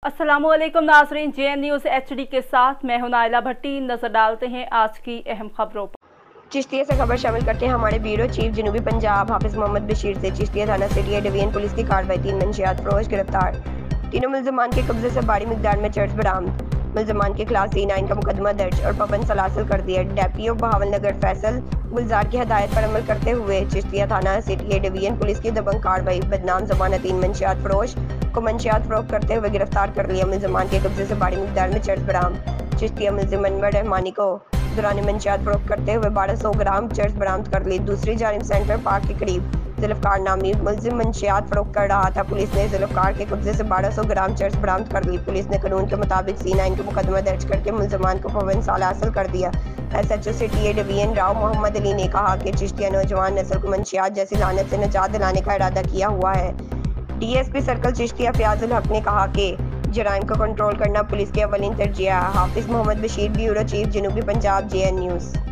अस्सलामुअलैकुम नाज़रीन, JN news HD के साथ मैं हूं नाइला भट्टी। नजर डालते हैं आज की अहम खबरों पर। चिश्तिया से खबर शामिल करते हैं हमारे ब्यूरो चीफ जनूबी पंजाब हाफिज मोहम्मद बशीर से। चिश्तिया थाना सिटी ए डिवीजन पुलिस की कार्रवाई, 3 मंशियात फरोश गिरफ्तार। तीनों मुल्ज़मान के कब्जे से भारी मिकदार में चर्स बरामद। मुल्ज़मान के खिलाफ C9 का मुकदमा दर्ज और पाबंद सलासिल कर दिया। डेपीओ बहावल नगर फैसल गुलजार की हदायत पर अमल करते हुए चिश्तिया थाना सिटी ए डिवीजन पुलिस की दबंग कार्रवाई, बदनाम ज़माना 3 मंशियात फरोश को मंशियात फरोख्त करते हुए गिरफ्तार कर लिया। मुल्ज़मान के कब्जे से भारी मिकदार में चर्स बरामद। चिश्तिया मुल्ज़िम अनवर रहमानी को दौरान मंशियात फरोख्त करते हुए 1200 ग्राम चर्स बरामद कर ली। दूसरी जानिब सेंट्रल पार्क के करीब जुल्फ़कार नामी मुल्ज़िम मंशियात फरोख्त कर रहा था। पुलिस ने जुल्फ़कार के कब्जे से 1200 ग्राम चर्स बरामद कर ली। पुलिस ने कानून के मुताबिक C9 का मुकदमा दर्ज करके मुल्ज़मान को पाबंद साल हासिल कर दिया। SHO city A division Rao Mohammad Ali ने कहा कि चिश्तिया नौजवान नस्ल को मंशियात जैसी लानत से निजात दिलाने का इरादा किया हुआ है। DSP सर्कल चिश्तिया फयाजुल हक ने कहा कि जराइम को कंट्रोल करना पुलिस की अवलीन तरजीह है। हाफिज मोहम्मद बशीर, ब्यूरो चीफ जनूबी पंजाब, JN न्यूज़।